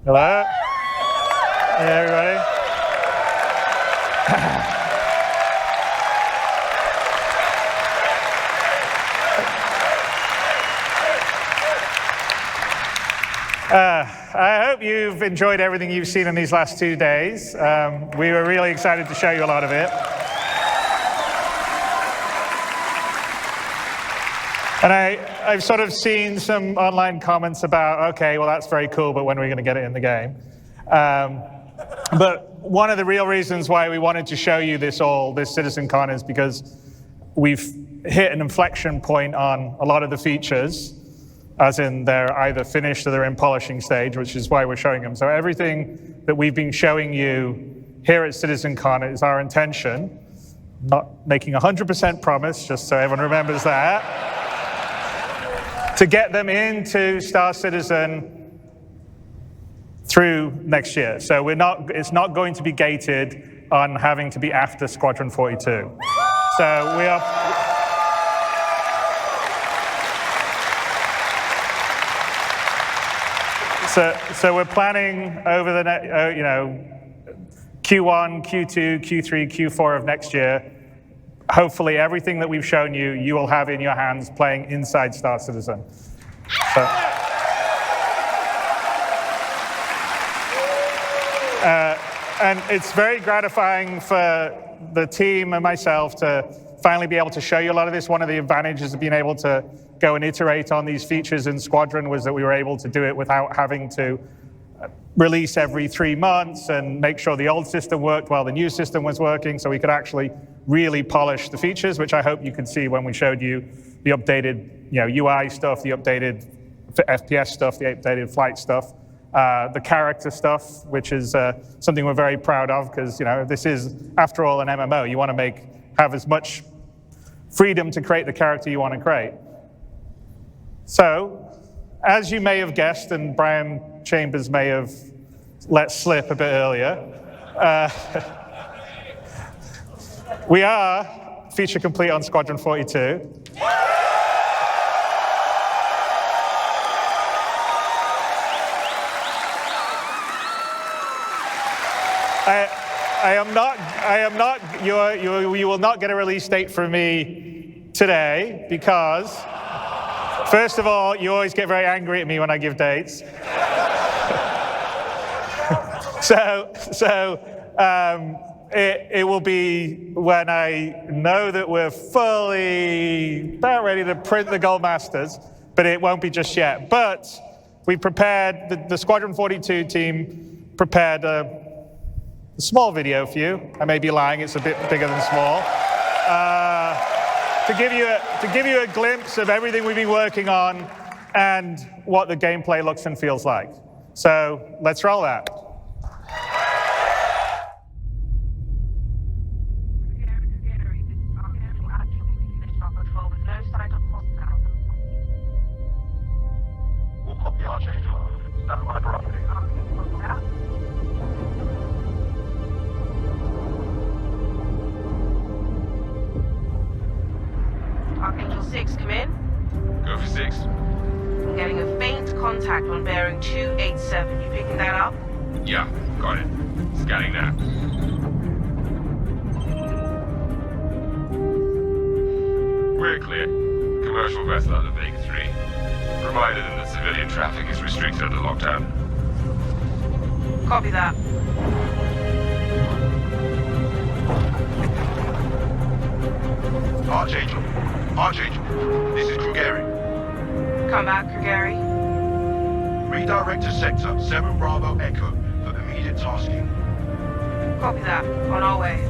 Hello? Hey, everybody. I hope you've enjoyed everything you've seen in these last 2 days. We were really excited to show you a lot of it. And I've sort of seen some online comments about, okay, well, that's very cool, but when are we going to get it in the game? But one of the real reasons why we wanted to show you this CitizenCon is because we've hit an inflection point on a lot of the features, as in they're either finished or they're in polishing stage, which is why we're showing them. So everything that we've been showing you here at CitizenCon is our intention, not making 100% promise, just so everyone remembers that, to get them into Star Citizen through next year. So it's not going to be gated on having to be after Squadron 42. So we are... So we're planning over the Q1, Q2, Q3, Q4 of next year. Hopefully everything that we've shown you, you will have in your hands playing inside Star Citizen. So, and it's very gratifying for the team and myself to finally be able to show you a lot of this. One of the advantages of being able to go and iterate on these features in Squadron was that we were able to do it without having to release every 3 months and make sure the old system worked while the new system was working, so we could actually really polish the features, which I hope you could see when we showed you the updated UI stuff, the updated FPS stuff, the updated flight stuff, the character stuff, which is something we're very proud of, because this is, after all, an MMO. You want to have as much freedom to create the character you want to create. So, as you may have guessed, and Brian Chambers may have let slip a bit earlier, we are feature complete on Squadron 42. You will not get a release date from me today because, first of all, you always get very angry at me when I give dates. It will be when I know that we're fully about ready to print the Gold Masters, but it won't be just yet. But we prepared, the Squadron 42 team prepared a small video for you. I may be lying, it's a bit bigger than small. To give you a glimpse of everything we've been working on and what the gameplay looks and feels like. So let's roll that. Archangel 6, come in. Go for 6. I'm getting a faint contact on bearing 287. You picking that up? Yeah, got it. Scanning now. We're clear. Commercial vessel out of Vega 3. Reminder that civilian traffic is restricted under lockdown. Copy that. Archangel, this is Krugeri. Come back, Krugeri. Redirect to sector 7 Bravo Echo for immediate tasking. Copy that. On our way.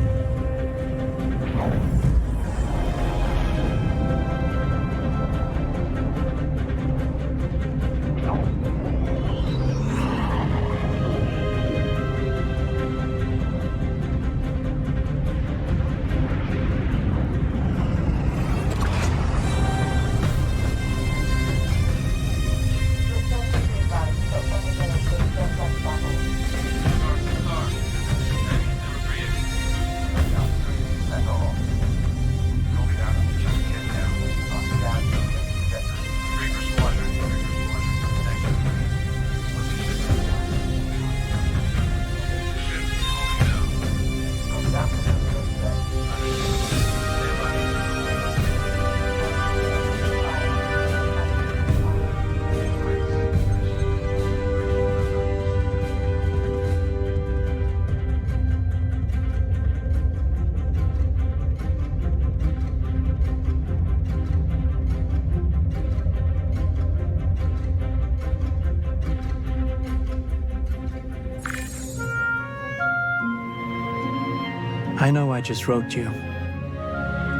I know I just wrote you.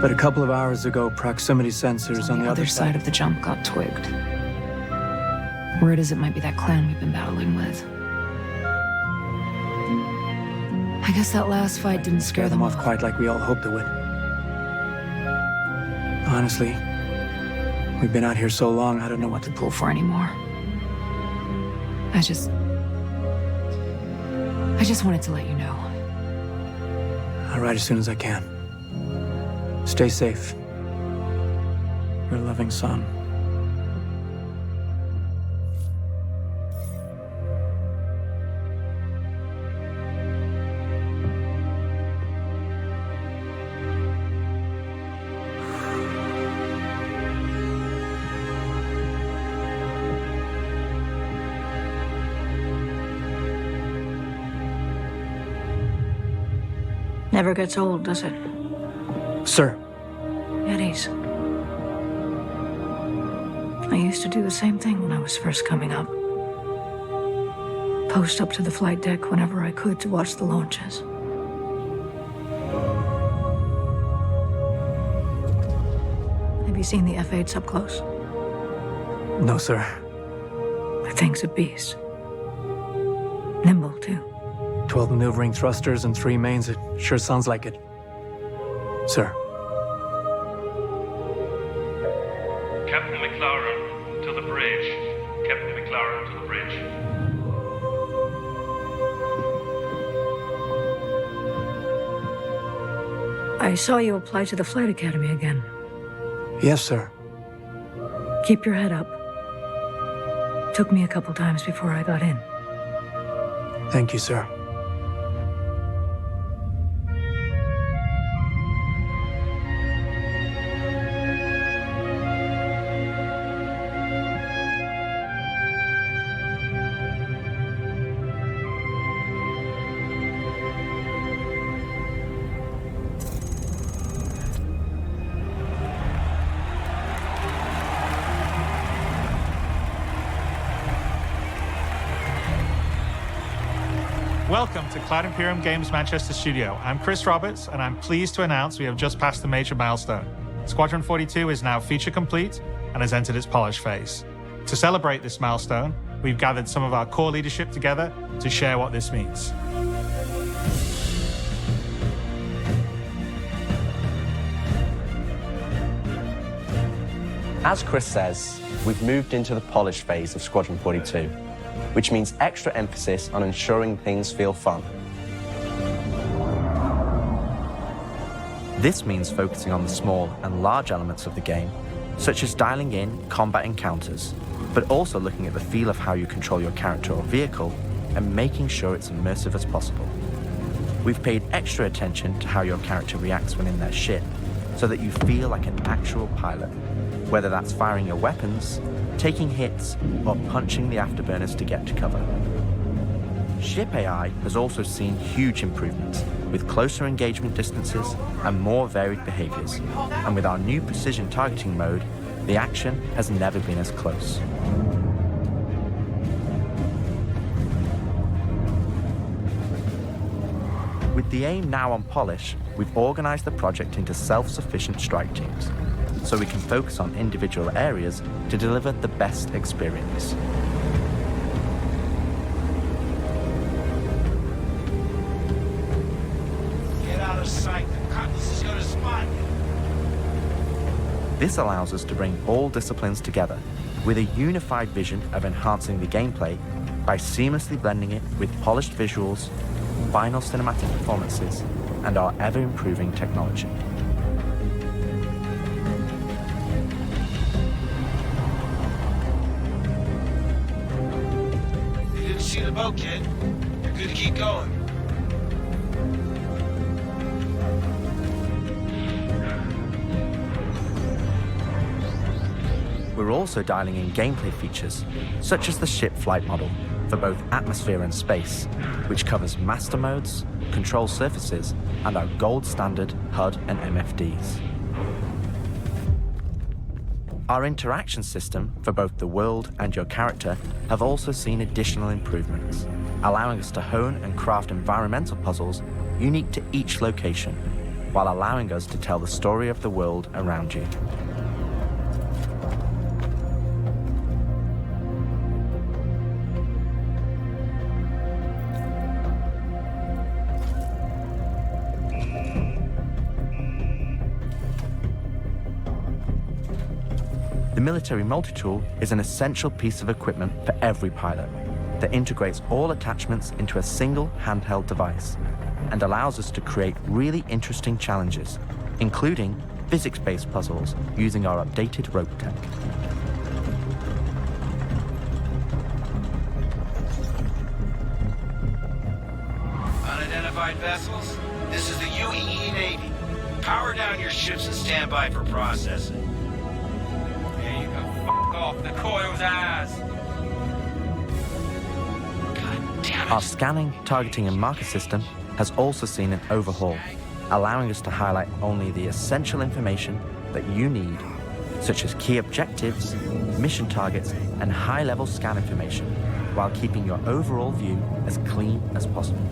But a couple of hours ago, proximity sensors on the other side of the jump got twigged. Word is it might be that clan we've been battling with. I guess that last fight didn't scare them off quite like we all hoped it would. Honestly, we've been out here so long, I don't know what to pull for anymore. I just wanted to let you know. I'll write as soon as I can. Stay safe. Your loving son. Never gets old, does it? Sir. Eddies. I used to do the same thing when I was first coming up. Post up to the flight deck whenever I could to watch the launches. Have you seen the F-8s up close? No, sir. The thing's a beast. Nimble, too. 12 maneuvering thrusters and 3 mains. It sure sounds like it. Sir. Captain McLaren, to the bridge. Captain McLaren, to the bridge. I saw you apply to the Flight Academy again. Yes, sir. Keep your head up. Took me a couple times before I got in. Thank you, sir. Welcome to Cloud Imperium Games Manchester Studio. I'm Chris Roberts, and I'm pleased to announce we have just passed a major milestone. Squadron 42 is now feature complete and has entered its polish phase. To celebrate this milestone, we've gathered some of our core leadership together to share what this means. As Chris says, we've moved into the polish phase of Squadron 42, which means extra emphasis on ensuring things feel fun. This means focusing on the small and large elements of the game, such as dialing in combat encounters, but also looking at the feel of how you control your character or vehicle and making sure it's immersive as possible. We've paid extra attention to how your character reacts when in their ship, so that you feel like an actual pilot, whether that's firing your weapons, taking hits, or punching the afterburners to get to cover. Ship AI has also seen huge improvements, with closer engagement distances and more varied behaviors. And with our new precision targeting mode, the action has never been as close. With the aim now on polish, we've organized the project into self-sufficient strike teams, so we can focus on individual areas to deliver the best experience. Get out of sight. The Cutlass is gonna spot you. This allows us to bring all disciplines together with a unified vision of enhancing the gameplay by seamlessly blending it with polished visuals, final cinematic performances, and our ever-improving technology. You didn't see the boat, kid. You're good to keep going. We're also dialing in gameplay features, such as the ship flight model, for both atmosphere and space, which covers master modes, control surfaces, and our gold standard HUD and MFDs. Our interaction system for both the world and your character have also seen additional improvements, allowing us to hone and craft environmental puzzles unique to each location, while allowing us to tell the story of the world around you. The military multi-tool is an essential piece of equipment for every pilot that integrates all attachments into a single handheld device and allows us to create really interesting challenges, including physics-based puzzles using our updated rope tech. Unidentified vessels, this is the UEE Navy. Power down your ships and stand by for processing. There you go. F*** off the coil's ass. God damn it. Our scanning, targeting, and marker system has also seen an overhaul, allowing us to highlight only the essential information that you need, such as key objectives, mission targets, and high-level scan information, while keeping your overall view as clean as possible.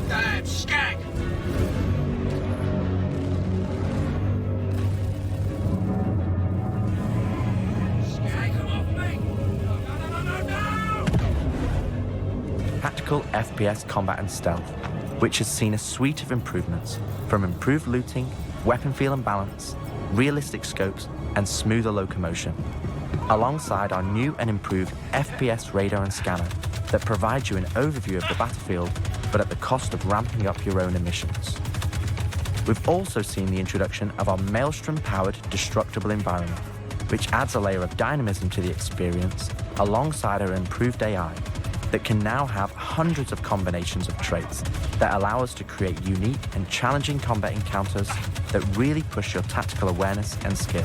Damn skank! Tactical FPS combat and stealth, which has seen a suite of improvements, from improved looting, weapon feel and balance, realistic scopes, and smoother locomotion, alongside our new and improved FPS radar and scanner that provides you an overview of the battlefield, but at the cost of ramping up your own emissions. We've also seen the introduction of our Maelstrom-powered destructible environment, which adds a layer of dynamism to the experience, alongside our improved AI, that can now have hundreds of combinations of traits that allow us to create unique and challenging combat encounters that really push your tactical awareness and skill.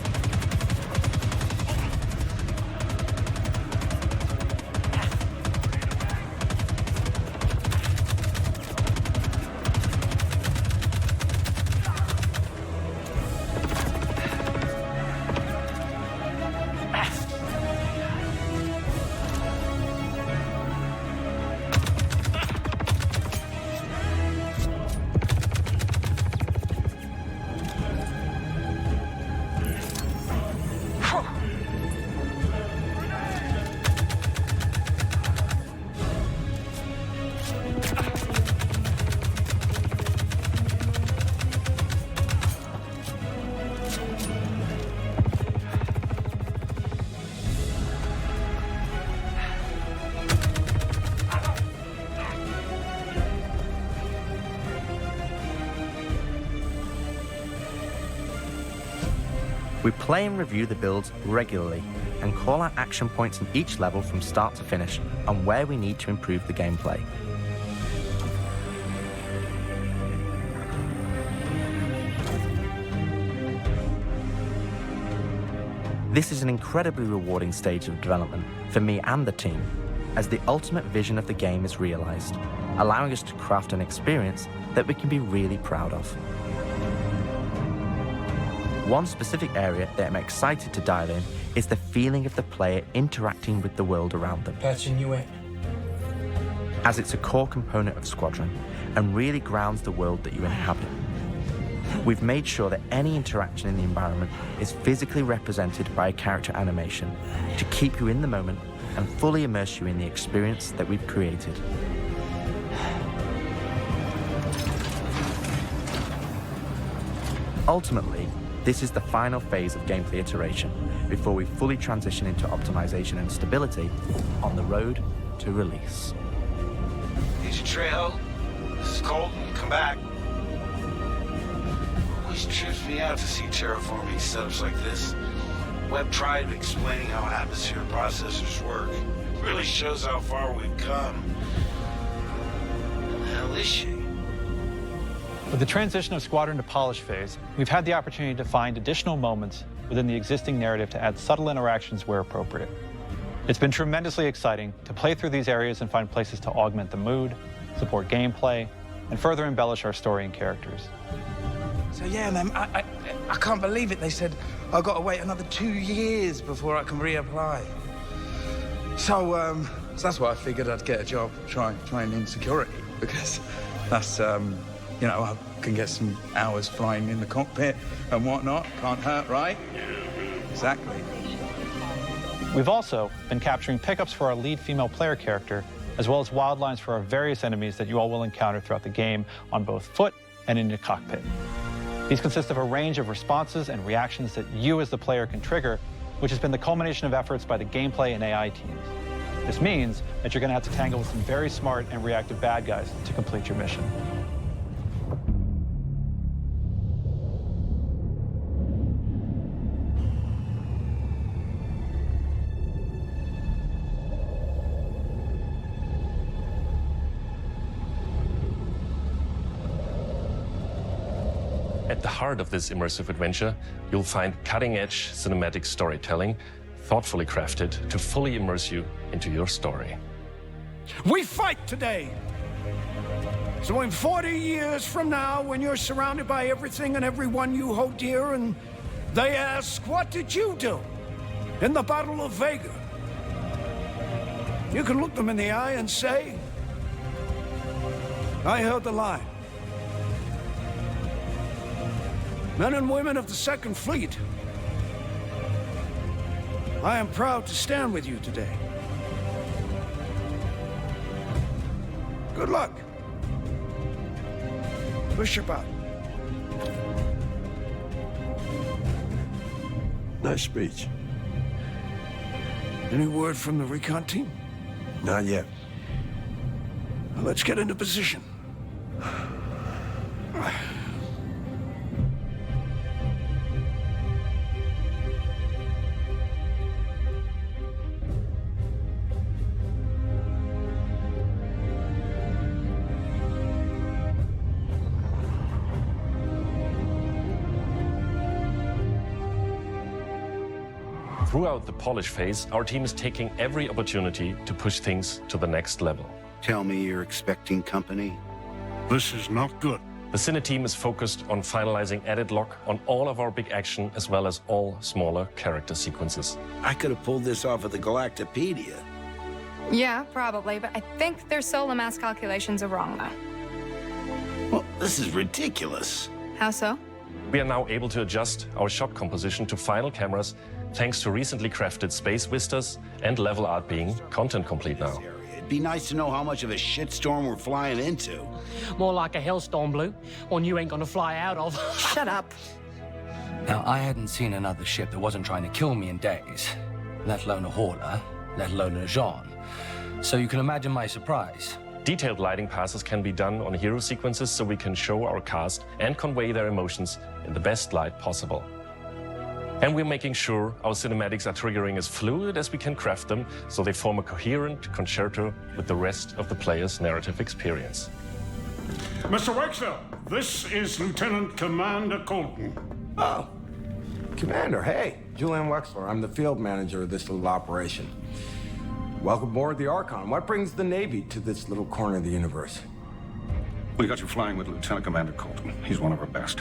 We play and review the builds regularly and call out action points in each level from start to finish on where we need to improve the gameplay. This is an incredibly rewarding stage of development for me and the team, as the ultimate vision of the game is realized, allowing us to craft an experience that we can be really proud of. One specific area that I'm excited to dial in is the feeling of the player interacting with the world around them. Patching you in. As it's a core component of Squadron and really grounds the world that you inhabit. We've made sure that any interaction in the environment is physically represented by a character animation to keep you in the moment and fully immerse you in the experience that we've created. Ultimately, this is the final phase of gameplay iteration before we fully transition into optimization and stability on the road to release. Need your trail? This is Colton. Come back. Always trips me out to see terraforming setups like this. Web tried explaining how atmosphere processors work. Really shows how far we've come. What the hell is she? With the transition of Squadron to polish phase, we've had the opportunity to find additional moments within the existing narrative to add subtle interactions where appropriate. It's been tremendously exciting to play through these areas and find places to augment the mood, support gameplay, and further embellish our story and characters. So yeah, man, I can't believe it. They said I've got to wait another 2 years before I can reapply. So that's why I figured I'd get a job trying in security, because that's, you know, I can get some hours flying in the cockpit and whatnot. Can't hurt, right? Exactly. We've also been capturing pickups for our lead female player character, as well as wildlines for our various enemies that you all will encounter throughout the game on both foot and in your cockpit. These consist of a range of responses and reactions that you as the player can trigger, which has been the culmination of efforts by the gameplay and AI teams. This means that you're going to have to tangle with some very smart and reactive bad guys to complete your mission. At the heart of this immersive adventure, you'll find cutting-edge cinematic storytelling, thoughtfully crafted to fully immerse you into your story. We fight today! So in 40 years from now, when you're surrounded by everything and everyone you hold dear, and they ask, what did you do in the Battle of Vega? You can look them in the eye and say, I held the line. Men and women of the Second Fleet, I am proud to stand with you today. Good luck. Push your button. Nice speech. Any word from the recon team? Not yet. Well, let's get into position. Throughout the polish phase, our team is taking every opportunity to push things to the next level. Tell me you're expecting company? This is not good. The Cine team is focused on finalizing edit lock on all of our big action as well as all smaller character sequences. I could have pulled this off of the Galactopedia. Yeah, probably, but I think their solar mass calculations are wrong, though. Well, this is ridiculous. How so? We are now able to adjust our shot composition to final cameras thanks to recently crafted space vistas and level art being content complete now. It'd be nice to know how much of a shitstorm we're flying into. More like a hellstorm, Blue. One you ain't gonna fly out of. Shut up. Now, I hadn't seen another ship that wasn't trying to kill me in days, let alone a hauler, let alone a Jean. So you can imagine my surprise. Detailed lighting passes can be done on hero sequences so we can show our cast and convey their emotions in the best light possible. And we're making sure our cinematics are triggering as fluid as we can craft them so they form a coherent concerto with the rest of the player's narrative experience. Mr. Wexler, this is Lieutenant Commander Colton. Oh, Commander, hey. Julian Wexler, I'm the field manager of this little operation. Welcome aboard the Archon. What brings the Navy to this little corner of the universe? We got you flying with Lieutenant Commander Colton. He's one of our best.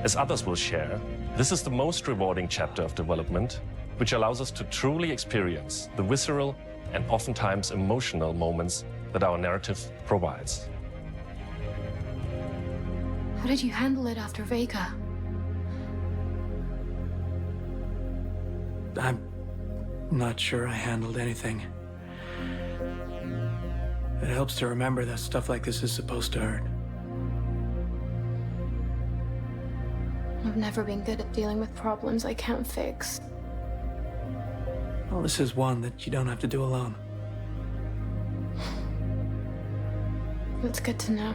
As others will share, this is the most rewarding chapter of development, which allows us to truly experience the visceral and oftentimes emotional moments that our narrative provides. How did you handle it after Vega? I'm not sure I handled anything. It helps to remember that stuff like this is supposed to hurt. I've never been good at dealing with problems I can't fix. Well, this is one that you don't have to do alone. That's good to know.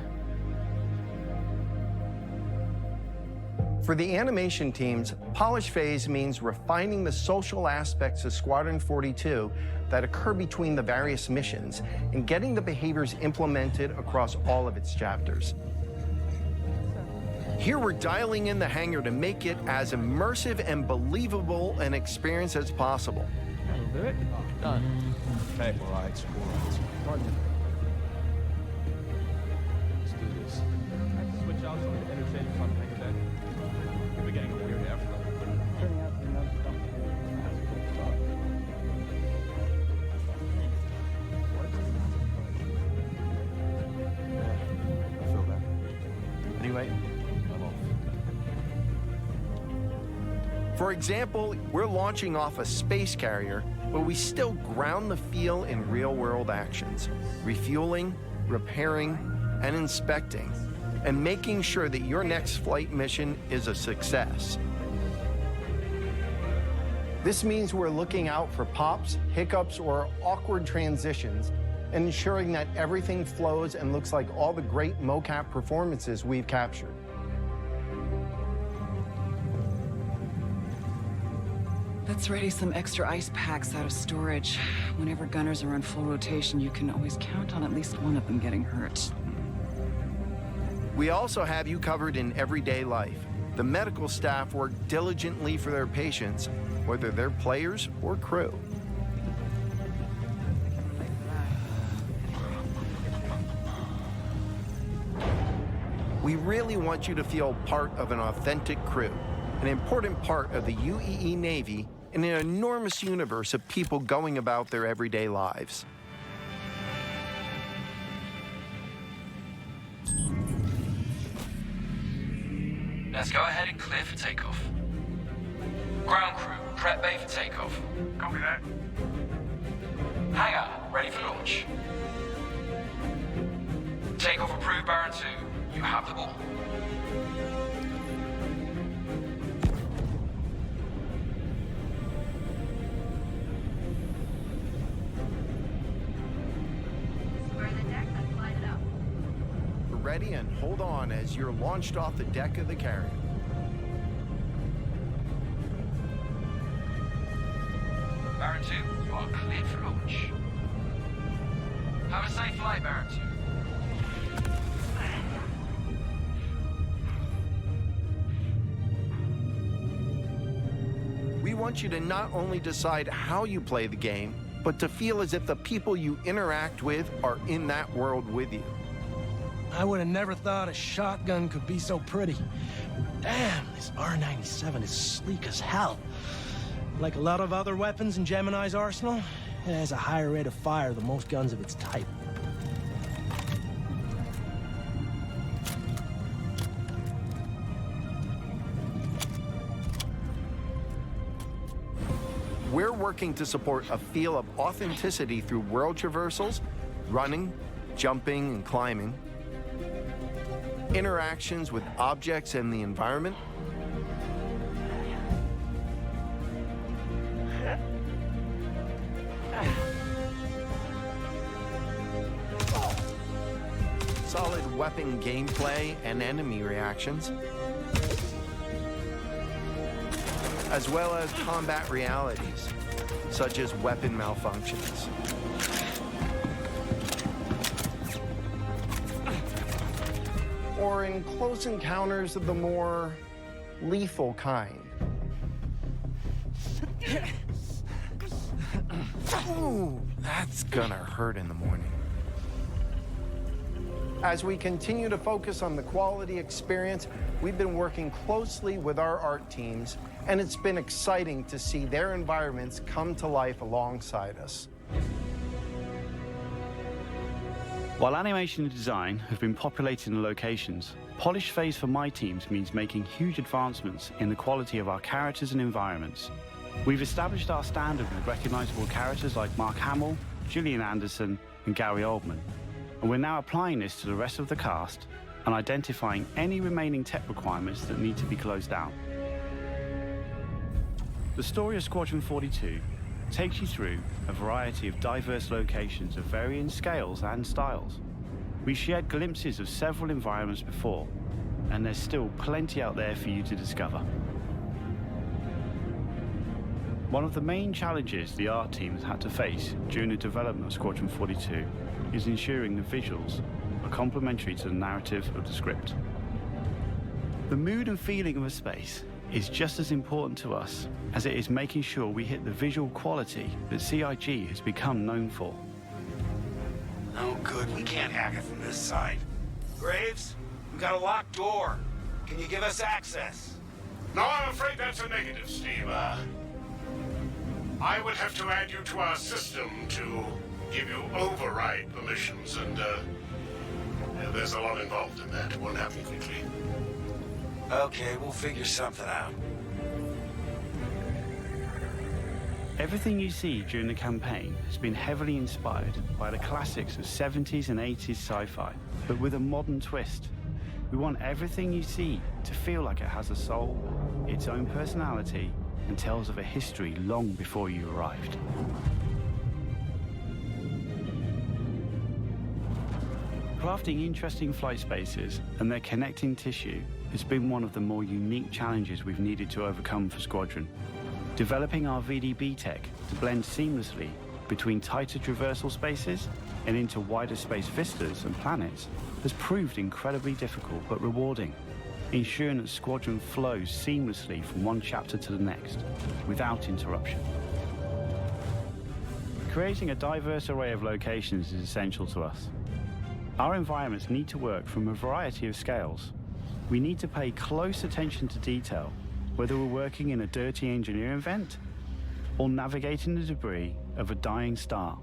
For the animation teams, polish phase means refining the social aspects of Squadron 42 that occur between the various missions and getting the behaviors implemented across all of its chapters. Here we're dialing in the hangar to make it as immersive and believable an experience as possible. That'll do it. Done. Okay, all right. Let's do this. Switch out so we can interchange contact then. For example, we're launching off a space carrier, but we still ground the feel in real-world actions, refueling, repairing, and inspecting, and making sure that your next flight mission is a success. This means we're looking out for pops, hiccups, or awkward transitions, and ensuring that everything flows and looks like all the great mocap performances we've captured. Let's ready some extra ice packs out of storage. Whenever gunners are on full rotation, you can always count on at least one of them getting hurt. We also have you covered in everyday life. The medical staff work diligently for their patients, whether they're players or crew. We really want you to feel part of an authentic crew, an important part of the UEE Navy in an enormous universe of people going about their everyday lives. Let's go ahead and clear for takeoff. Ground crew, prep bay for takeoff. Copy that. Hangar, ready for launch. Takeoff approved, Baron 2. You have the ball. Ready and hold on as you're launched off the deck of the carrier. Baron 2, you are cleared for launch. Have a safe flight, Baron 2. We want you to not only decide how you play the game, but to feel as if the people you interact with are in that world with you. I would have never thought a shotgun could be so pretty. Damn, this R97 is sleek as hell. Like a lot of other weapons in Gemini's arsenal, it has a higher rate of fire than most guns of its type. We're working to support a feel of authenticity through world traversals, running, jumping, and climbing, interactions with objects and the environment, solid weapon gameplay and enemy reactions, as well as combat realities, such as weapon malfunctions. Or in close encounters of the more lethal kind. Ooh, that's gonna hurt in the morning. As we continue to focus on the quality experience, we've been working closely with our art teams, and it's been exciting to see their environments come to life alongside us. While animation and design have been populating the locations, polish phase for my teams means making huge advancements in the quality of our characters and environments. We've established our standard with recognizable characters like Mark Hamill, Gillian Anderson, and Gary Oldman, and we're now applying this to the rest of the cast and identifying any remaining tech requirements that need to be closed out. The story of Squadron 42 takes you through a variety of diverse locations of varying scales and styles. We shared glimpses of several environments before, and there's still plenty out there for you to discover. One of the main challenges the art team has had to face during the development of Squadron 42 is ensuring the visuals are complementary to the narrative of the script. The mood and feeling of a space is just as important to us as it is making sure we hit the visual quality that CIG has become known for. Oh, good. We can't hack it from this side. Graves, we got a locked door. Can you give us access? No, I'm afraid that's a negative, Steve. I would have to add you to our system to give you override permissions, and there's a lot involved in that. It won't happen quickly. Okay, we'll figure something out. Everything you see during the campaign has been heavily inspired by the classics of 70s and 80s sci-fi, but with a modern twist. We want everything you see to feel like it has a soul, its own personality, and tells of a history long before you arrived. Crafting interesting flight spaces and their connecting tissue has been one of the more unique challenges we've needed to overcome for Squadron. Developing our VDB tech to blend seamlessly between tighter traversal spaces and into wider space vistas and planets has proved incredibly difficult but rewarding, ensuring that Squadron flows seamlessly from one chapter to the next, without interruption. Creating a diverse array of locations is essential to us. Our environments need to work from a variety of scales. We need to pay close attention to detail, whether we're working in a dirty engineering vent or navigating the debris of a dying star,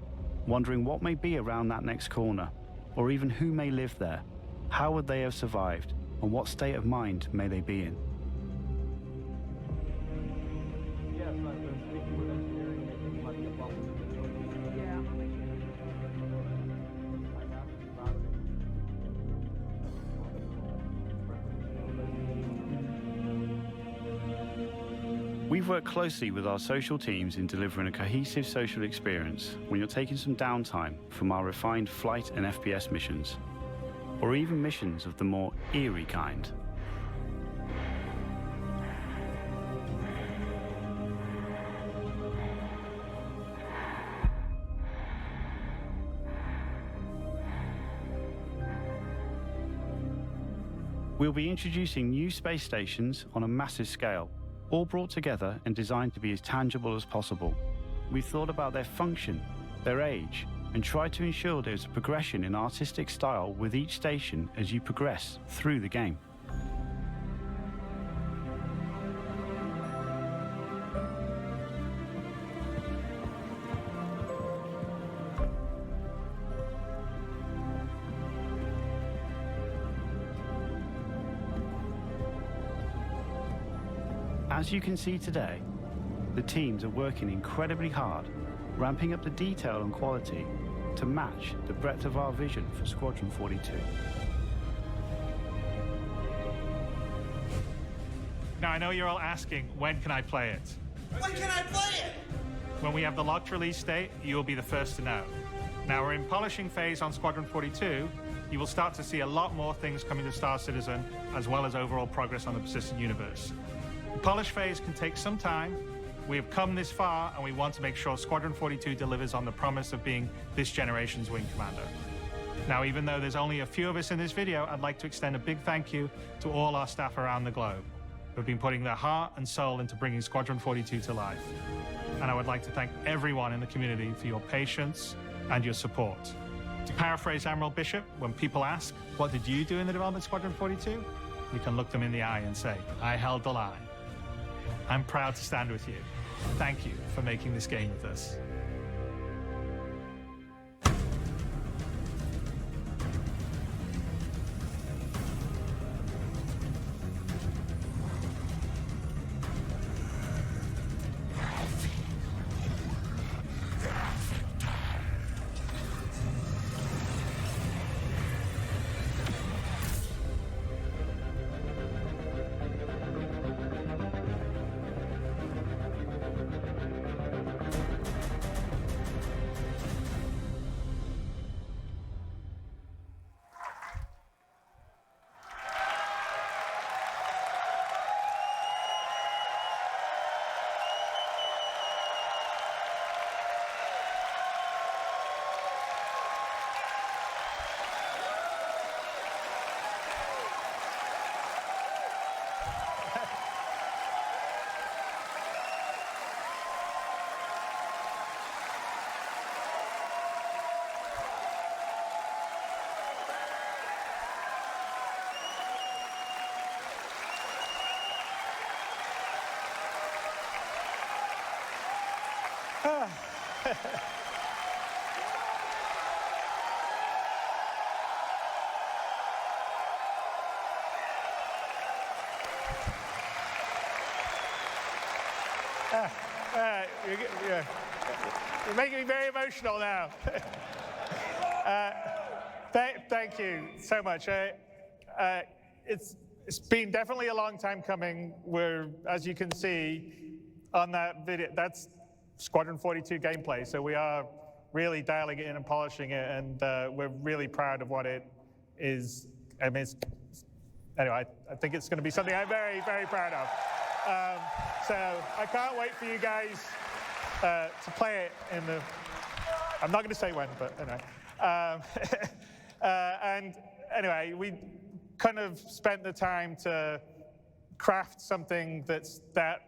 wondering what may be around that next corner, or even who may live there, how would they have survived, and what state of mind may they be in. We've worked closely with our social teams in delivering a cohesive social experience when you're taking some downtime from our refined flight and FPS missions, or even missions of the more eerie kind. We'll be introducing new space stations on a massive scale, all brought together and designed to be as tangible as possible. We've thought about their function, their age, and tried to ensure there's a progression in artistic style with each station as you progress through the game. As you can see today, the teams are working incredibly hard, ramping up the detail and quality to match the breadth of our vision for Squadron 42. Now, I know you're all asking, when can I play it? When can I play it? When we have the locked release date, you will be the first to know. Now, we're in polishing phase on Squadron 42. You will start to see a lot more things coming to Star Citizen, as well as overall progress on the persistent universe. The polish phase can take some time. We have come this far, and we want to make sure Squadron 42 delivers on the promise of being this generation's wing commander. Now, even though there's only a few of us in this video, I'd like to extend a big thank you to all our staff around the globe who have been putting their heart and soul into bringing Squadron 42 to life. And I would like to thank everyone in the community for your patience and your support. To paraphrase Admiral Bishop, when people ask, what did you do in the development of Squadron 42? You can look them in the eye and say, I held the line. I'm proud to stand with you. Thank you for making this game with us. You're making me very emotional now. Thank you so much. It's been definitely a long time coming. We're, as you can see on that video, that's Squadron 42 gameplay. So we are really dialing it in and polishing it, and we're really proud of what it is. I mean, anyway, I think it's going to be something I'm very, very proud of. So I can't wait for you guys to play it in the. I'm not going to say when, but anyway. And anyway, we kind of spent the time to craft something that's that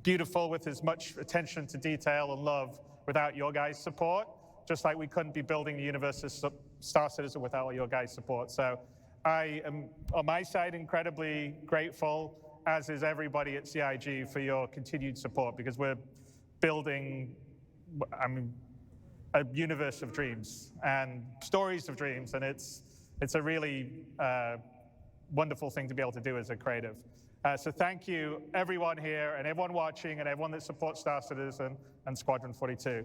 beautiful with as much attention to detail and love without your guys' support, just like we couldn't be building the universe of Star Citizen without your guys' support. So I am, on my side, incredibly grateful, as is everybody at CIG, for your continued support, because we're building, a universe of dreams and stories of dreams, and it's a really wonderful thing to be able to do as a creative. So thank you, everyone here, and everyone watching, and everyone that supports Star Citizen and Squadron 42.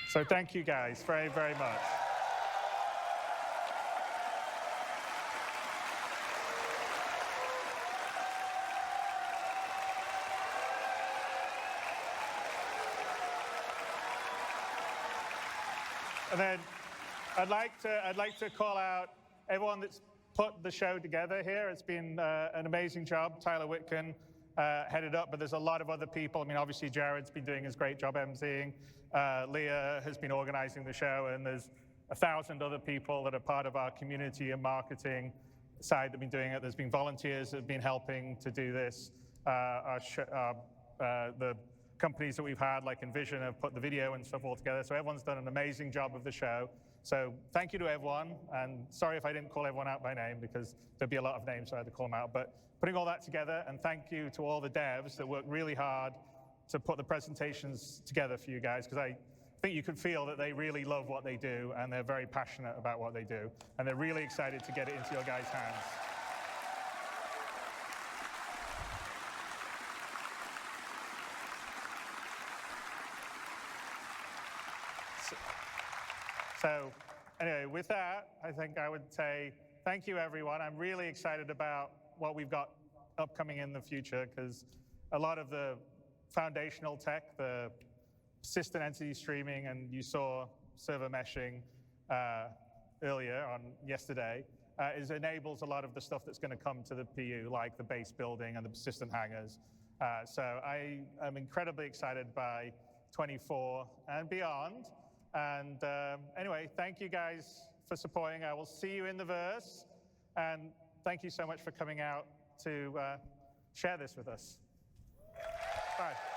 So thank you guys very, very much. And then I'd like to call out everyone that's put the show together here. It's been an amazing job. Tyler Whitkin headed up, but there's a lot of other people. I mean, obviously Jared's been doing his great job emceeing. Leah has been organizing the show, and there's 1,000 other people that are part of our community and marketing side that have been doing it. There's been volunteers that have been helping to do this. The companies that we've had, like Envision, have put the video and stuff all together. So everyone's done an amazing job of the show. So thank you to everyone. And sorry if I didn't call everyone out by name, because there'd be a lot of names, so I had to call them out. But putting all that together, and thank you to all the devs that worked really hard to put the presentations together for you guys, because I think you could feel that they really love what they do, and they're very passionate about what they do. And they're really excited to get it into your guys' hands. So anyway, with that, I think I would say thank you, everyone. I'm really excited about what we've got upcoming in the future, because a lot of the foundational tech, the persistent entity streaming, and you saw server meshing earlier on yesterday, enables a lot of the stuff that's going to come to the PU, like the base building and the persistent hangars. So I am incredibly excited by 24 and beyond. And anyway, thank you guys for supporting. I will see you in the verse. And thank you so much for coming out to share this with us. Bye.